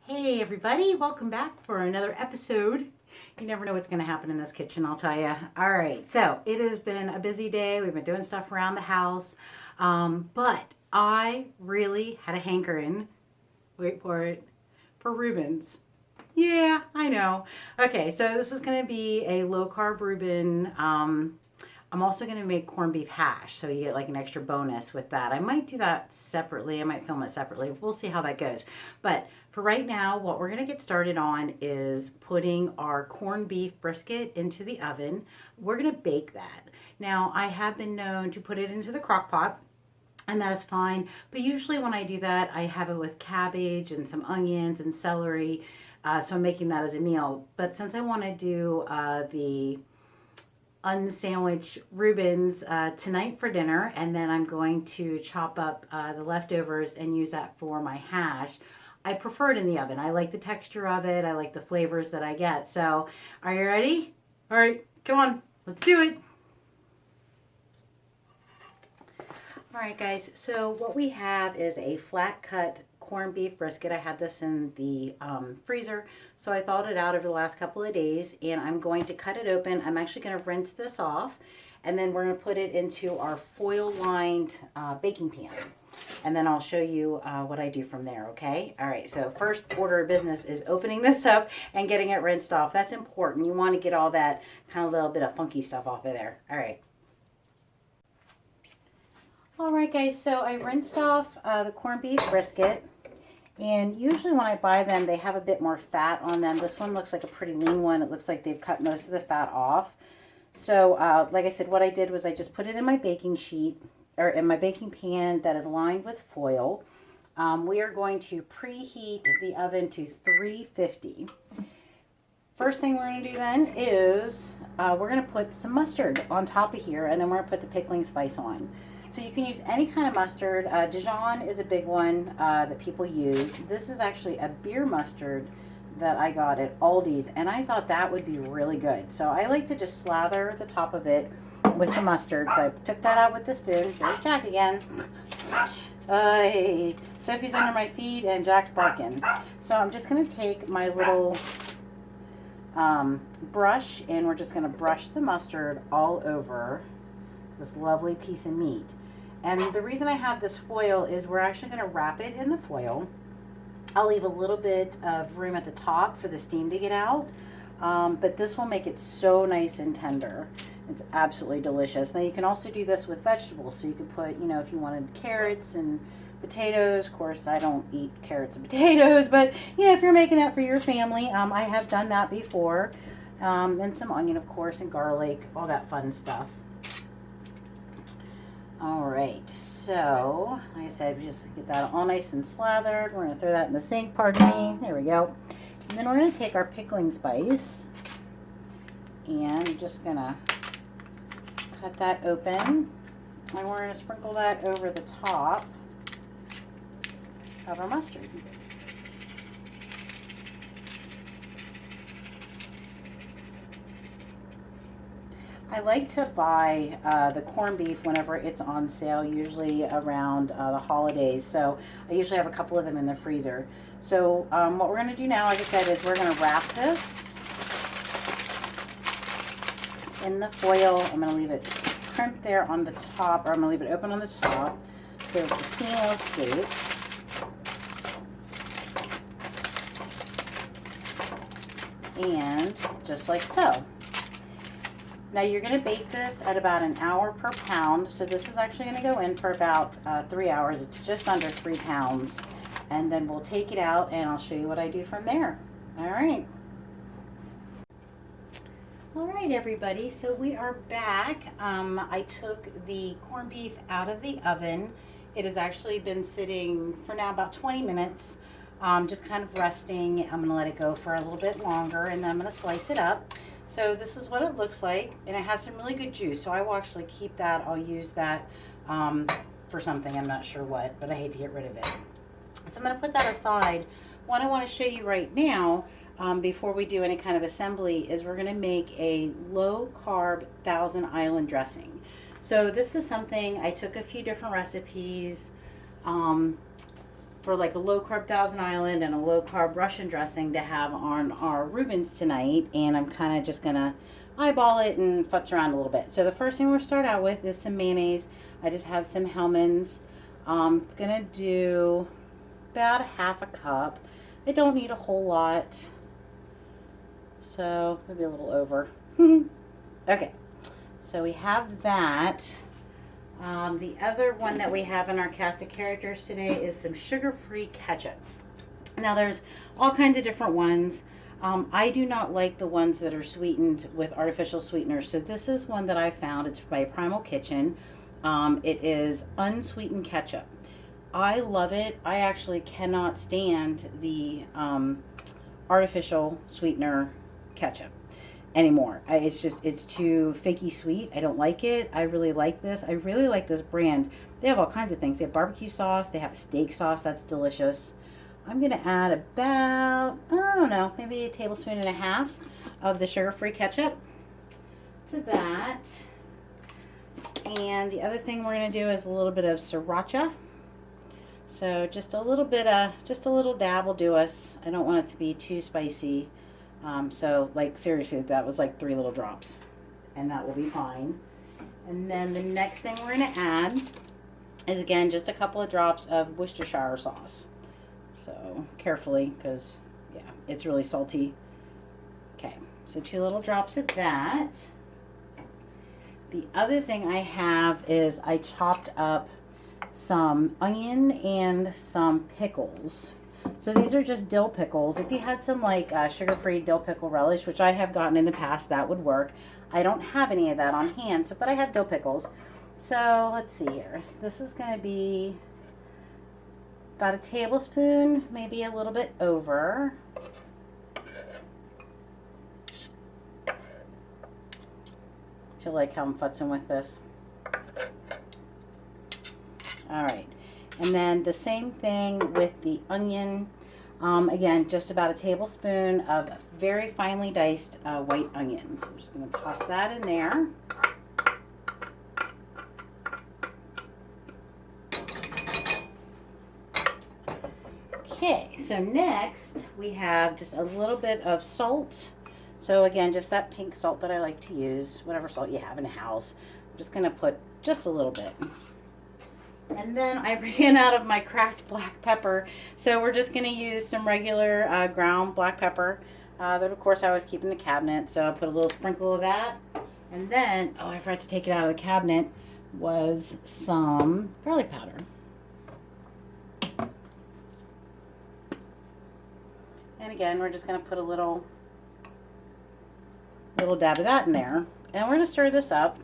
Hey everybody, welcome back for another episode. You never know what's going to happen in this kitchen, I'll tell you. All right, so it has been a busy day. We've been doing stuff around the house, but I really had a hankering, wait for it, for Reubens. Yeah, I know. Okay, so this is going to be a low carb Reuben. I'm also going to make corned beef hash, so you get like an extra bonus with that. I might do that separately. I might film it separately. We'll see how that goes. But for right now, what we're going to get started on is putting our corned beef brisket into the oven. We're going to bake that. Now, I have been known to put it into the crock pot, and that is fine. But usually when I do that, I have it with cabbage and some onions and celery. So I'm making that as a meal. But since I want to do the unsandwich Reubens tonight for dinner, and then I'm going to chop up the leftovers and use that for my hash. I prefer it in the oven. I like the texture of it. I like the flavors that I get. So, are you ready? All right, come on, let's do it. All right, guys. So what we have is a flat cut corned beef brisket. I had this in the freezer, so I thawed it out over the last couple of days, and I'm going to cut it open. I'm actually going to rinse this off, and then we're going to put it into our foil-lined baking pan, and then I'll show you what I do from there, okay? All right, so first order of business is opening this up and getting it rinsed off. That's important. You want to get all that kind of little bit of funky stuff off of there. All right. All right, guys, so I rinsed off the corned beef brisket. And usually when I buy them, they have a bit more fat on them. This one looks like a pretty lean one. It looks like they've cut most of the fat off. So like I said, what I did was I just put it in my baking sheet, or in my baking pan that is lined with foil. We are going to preheat the oven to 350. First thing we're going to do then is we're going to put some mustard on top of here, and then we're going to put the pickling spice on. So you can use any kind of mustard. Dijon is a big one that people use. This is actually a beer mustard that I got at Aldi's, and I thought that would be really good. So I like to just slather the top of it with the mustard. So I took that out with the spoon. There's Jack again. Sophie's under my feet and Jack's barking. So I'm just going to take my little brush, and we're just going to brush the mustard all over this lovely piece of meat. And the reason I have this foil is we're actually going to wrap it in the foil. I'll leave a little bit of room at the top for the steam to get out, but this will make it so nice and tender. It's absolutely delicious. Now you can also do this with vegetables, so you could put, if you wanted carrots and potatoes. Of course, I don't eat carrots and potatoes, but if you're making that for your family, I have done that before. And some onion, of course, and garlic, all that fun stuff. All right, so like I said, we just get that all nice and slathered. We're going to throw that in the sink, pardon me. There we go. And then we're going to take our pickling spice, and I'm just going to cut that open, and we're going to sprinkle that over the top of our mustard. I like to buy the corned beef whenever it's on sale, usually around the holidays. So I usually have a couple of them in the freezer. So what we're going to do now, like I said, is we're going to wrap this in the foil. I'm going to leave it crimped there on the top, or I'm going to leave it open on the top so the steam will escape. And just like so. Now you're going to bake this at about an hour per pound. So this is actually going to go in for about 3 hours. It's just under 3 pounds. And then we'll take it out, and I'll show you what I do from there. All right. All right, everybody. So we are back. I took the corned beef out of the oven. It has actually been sitting for now about 20 minutes, just kind of resting. I'm going to let it go for a little bit longer, and then I'm going to slice it up. So this is what it looks like, and it has some really good juice, so I will actually keep that. I'll use that for something. I'm not sure what, but I hate to get rid of it. So I'm going to put that aside. What I want to show you right now, before we do any kind of assembly, is we're going to make a low-carb Thousand Island dressing. So this is something, I took a few different recipes. for like a low carb Thousand Island and a low carb Russian dressing to have on our Reubens tonight, and I'm kind of just gonna eyeball it and futz around a little bit. So the first thing we'll start out with is some mayonnaise. I just have some Hellmann's. I'm gonna do about a half a cup. I don't need a whole lot, so maybe a little over. Okay, so we have that. The other one that we have in our cast of characters today is some sugar-free ketchup. Now there's all kinds of different ones. I do not like the ones that are sweetened with artificial sweeteners. So this is one that I found. It's by Primal Kitchen. It is unsweetened ketchup. I love it. I actually cannot stand the artificial sweetener ketchup anymore. It's too fakey sweet. I don't like it. I really like this. I really like this brand. They have all kinds of things. They have barbecue sauce. They have a steak sauce that's delicious. I'm going to add about, I don't know, maybe a tablespoon and a half of the sugar-free ketchup to that. And the other thing we're going to do is a little bit of sriracha. So just a little dab will do us. I don't want it to be too spicy. So like seriously, that was like 3 little drops, and that will be fine. And then the next thing we're going to add is, again, just a couple of drops of Worcestershire sauce. So carefully, because yeah, it's really salty. Okay, so 2 little drops of that. The other thing I have is I chopped up some onion and some pickles. So these are just dill pickles. If you had some like sugar-free dill pickle relish, which I have gotten in the past, that would work. I don't have any of that on hand, so, but I have dill pickles. So let's see here. This is going to be about a tablespoon, maybe a little bit over. Do you like how I'm futzing with this? All right. And then the same thing with the onion. Again, just about a tablespoon of very finely diced white onion. So we're just going to toss that in there. Okay, so next we have just a little bit of salt. So again, just that pink salt that I like to use, whatever salt you have in the house. I'm just going to put just a little bit. And then I ran out of my cracked black pepper, so we're just going to use some regular ground black pepper that of course I always keep in the cabinet. So I put a little sprinkle of that, and then, oh, I forgot to take it out of the cabinet, was some garlic powder. And again, we're just going to put a little dab of that in there, and we're going to stir this up.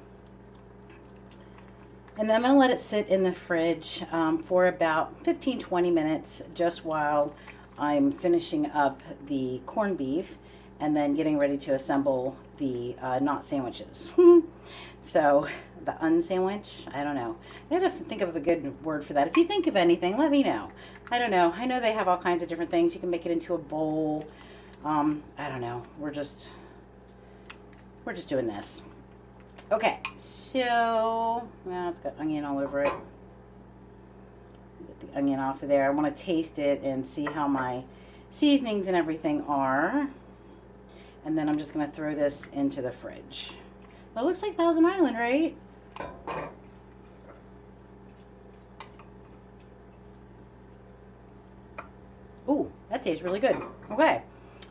And then I'm going to let it sit in the fridge for about 15-20 minutes, just while I'm finishing up the corned beef and then getting ready to assemble the not sandwiches. So the unsandwich, I don't know. I have to think of a good word for that. If you think of anything, let me know. I don't know. I know they have all kinds of different things. You can make it into a bowl. I don't know. We're just doing this. Okay, so, well, it's got onion all over it. Get the onion off of there. I want to taste it and see how my seasonings and everything are. And then I'm just going to throw this into the fridge. Well, it looks like Thousand Island, right? Ooh, that tastes really good. Okay,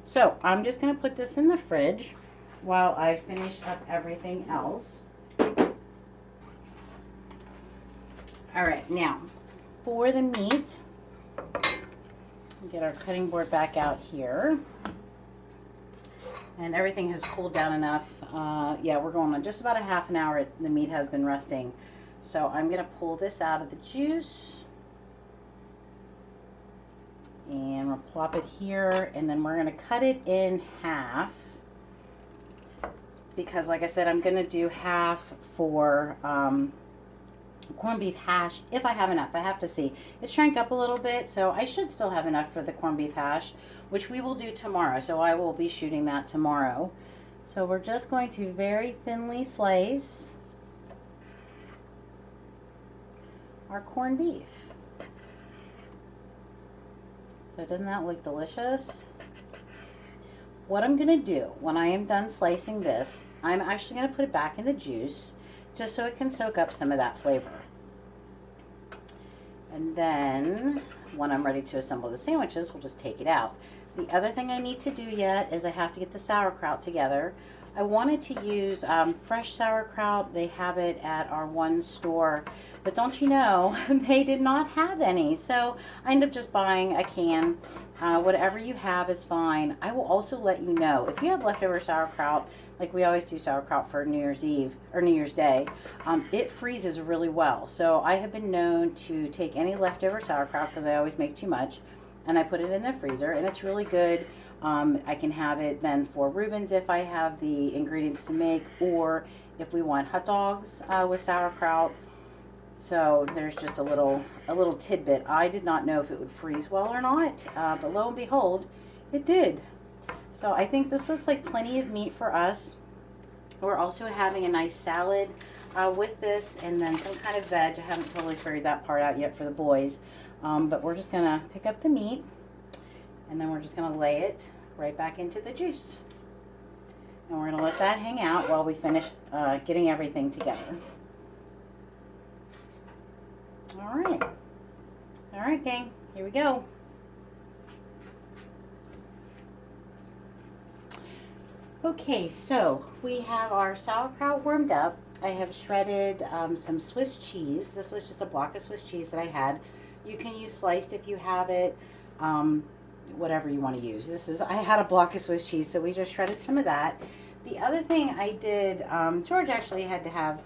so I'm just going to put this in the fridge while I finish up everything else. All right, now for the meat, get our cutting board back out here. And everything has cooled down enough. Yeah, we're going on just about a half an hour. The meat has been resting. So I'm going to pull this out of the juice. And we'll plop it here, and then we're going to cut it in half. Because like I said, I'm going to do half for corned beef hash if I have enough. I have to see. It shrank up a little bit, so I should still have enough for the corned beef hash, which we will do tomorrow. So I will be shooting that tomorrow. So we're just going to very thinly slice our corned beef. So doesn't that look delicious? What I'm going to do when I am done slicing this, I'm actually going to put it back in the juice just so it can soak up some of that flavor. And then when I'm ready to assemble the sandwiches, we'll just take it out. The other thing I need to do yet is I have to get the sauerkraut together. I wanted to use fresh sauerkraut. They have it at our one store, but don't you know, they did not have any. So I ended up just buying a can. Whatever you have is fine. I will also let you know if you have leftover sauerkraut, like we always do sauerkraut for New Year's Eve or New Year's Day, it freezes really well. So I have been known to take any leftover sauerkraut, because I always make too much, and I put it in the freezer, and it's really good. I can have it then for Reubens if I have the ingredients to make, or if we want hot dogs with sauerkraut. So there's just a little tidbit. I did not know if it would freeze well or not, but lo and behold, it did. So I think this looks like plenty of meat for us. We're also having a nice salad with this, and then some kind of veg. I haven't totally figured that part out yet for the boys, but we're just gonna pick up the meat, and then we're just gonna lay it right back into the juice. And we're gonna let that hang out while we finish getting everything together. All right, gang, here we go. Okay, so we have our sauerkraut warmed up. I have shredded some Swiss cheese. This was just a block of Swiss cheese that I had. You can use sliced if you have it, whatever you want to use. I had a block of Swiss cheese, so we just shredded some of that. The other thing I did, George actually had to have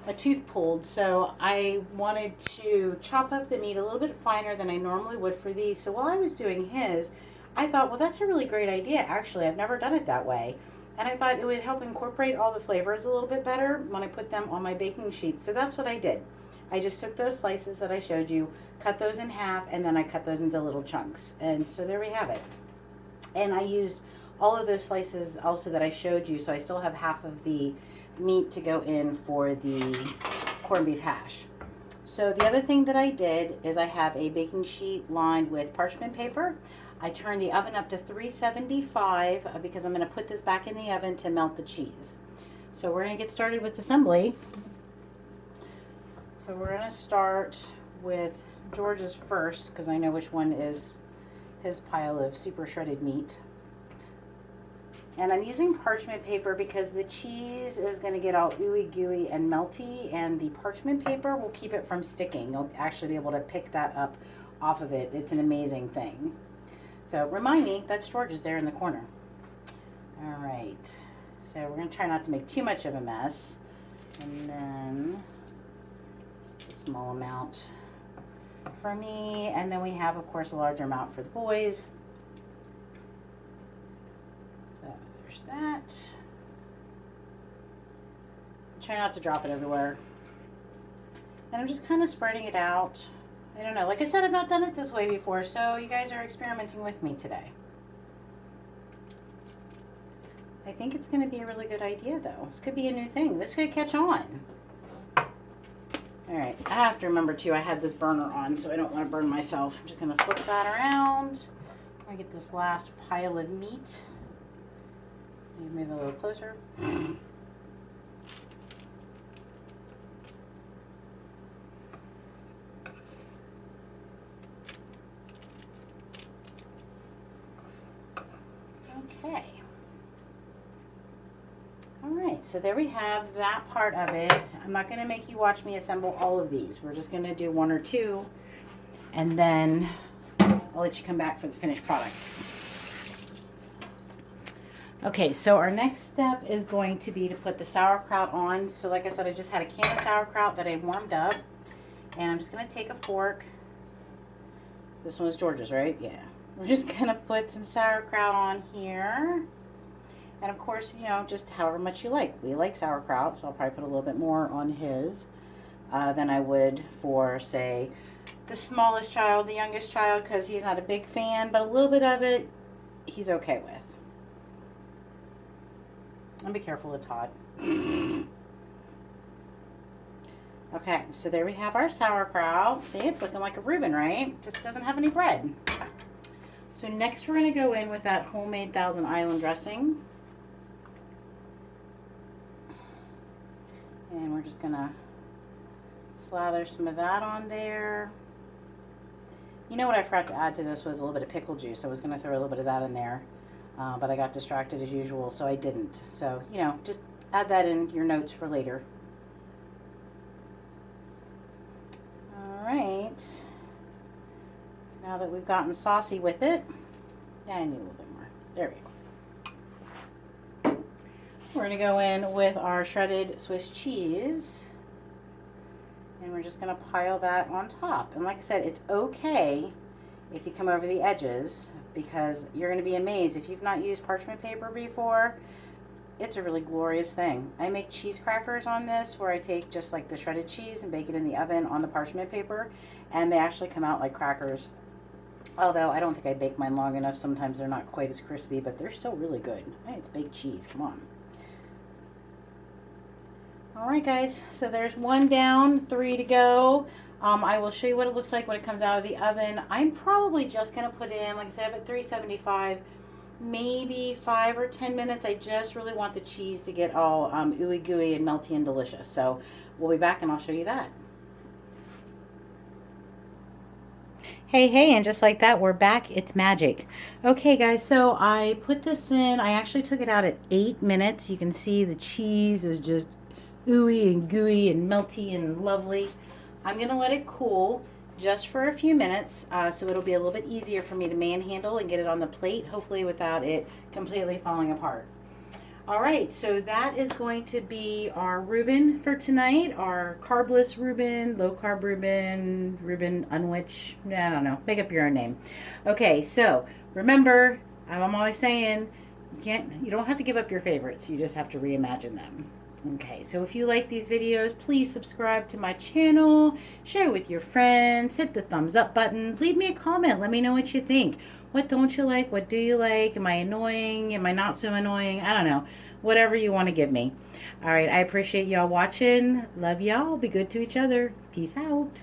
a tooth pulled, so I wanted to chop up the meat a little bit finer than I normally would for these. So while I was doing his, I thought, well, that's a really great idea. Actually, I've never done it that way. And I thought it would help incorporate all the flavors a little bit better when I put them on my baking sheet. So that's what I did. I just took those slices that I showed you, cut those in half, and then I cut those into little chunks. And so there we have it. And I used all of those slices also that I showed you, so I still have half of the meat to go in for the corned beef hash. So the other thing that I did is I have a baking sheet lined with parchment paper. I turned the oven up to 375 because I'm going to put this back in the oven to melt the cheese. So we're going to get started with assembly. So we're going to start with George's first, because I know which one is his pile of super shredded meat. And I'm using parchment paper because the cheese is going to get all ooey gooey and melty, and the parchment paper will keep it from sticking. You'll actually be able to pick that up off of it. It's an amazing thing. So remind me, that's George's there in the corner. All right, so we're going to try not to make too much of a mess. And then just a small amount for me. And then we have, of course, a larger amount for the boys. So there's that. Try not to drop it everywhere. And I'm just kind of spreading it out. I don't know. Like I said, I've not done it this way before, so you guys are experimenting with me today. I think it's going to be a really good idea, though. This could be a new thing. This could catch on. All right. I have to remember, too, I had this burner on, so I don't want to burn myself. I'm just going to flip that around. I'm going to get this last pile of meat. Move it a little closer. Okay. All right, so there we have that part of it. I'm not going to make you watch me assemble all of these. We're just going to do one or two, and then I'll let you come back for the finished product. Okay, so our next step is going to be to put the sauerkraut on. So like I said, I just had a can of sauerkraut that I warmed up, and I'm just going to take a fork. This one was George's, right? Yeah. We're just going to put some sauerkraut on here. And of course, you know, just however much you like. We like sauerkraut, so I'll probably put a little bit more on his than I would for, say, the smallest child, the youngest child, because he's not a big fan, but a little bit of it he's okay with. And be careful with Todd. Okay, so there we have our sauerkraut. See, it's looking like a Reuben, right? Just doesn't have any bread. So next we're going to go in with that homemade Thousand Island dressing. And we're just going to slather some of that on there. You know what I forgot to add to this was a little bit of pickle juice. I was going to throw a little bit of that in there, but I got distracted as usual, so I didn't. So, you know, just add that in your notes for later. All right. Now that we've gotten saucy with it, I need a little bit more. There we go. We're going to go in with our shredded Swiss cheese. And we're just going to pile that on top. And like I said, it's okay if you come over the edges, because you're going to be amazed. If you've not used parchment paper before, it's a really glorious thing. I make cheese crackers on this, where I take just like the shredded cheese and bake it in the oven on the parchment paper, and they actually come out like crackers. Although I don't think I bake mine long enough. Sometimes they're not quite as crispy, but they're still really good. Hey, it's baked cheese. Come on. All right, guys. So there's one down, 3 to go. I will show you what it looks like when it comes out of the oven. I'm probably just going to put it in, like I said, I have it 375, maybe 5 or 10 minutes. I just really want the cheese to get all ooey gooey and melty and delicious. So we'll be back and I'll show you that. Hey, and just like that, we're back. It's magic. Okay, guys, so I put this in. I actually took it out at 8 minutes. You can see the cheese is just ooey and gooey and melty and lovely. I'm going to let it cool just for a few minutes, so it'll be a little bit easier for me to manhandle and get it on the plate, hopefully without it completely falling apart. All right, so that is going to be our Reuben for tonight, our carbless Reuben, low carb Reuben, Reuben unwich, I don't know, make up your own name. Okay, so remember, I'm always saying, you don't have to give up your favorites, you just have to reimagine them. Okay, so if you like these videos, please subscribe to my channel, share with your friends, hit the thumbs up button, leave me a comment, let me know what you think. What don't you like? What do you like? Am I annoying? Am I not so annoying? I don't know. Whatever you want to give me. All right, I appreciate y'all watching. Love y'all. Be good to each other. Peace out.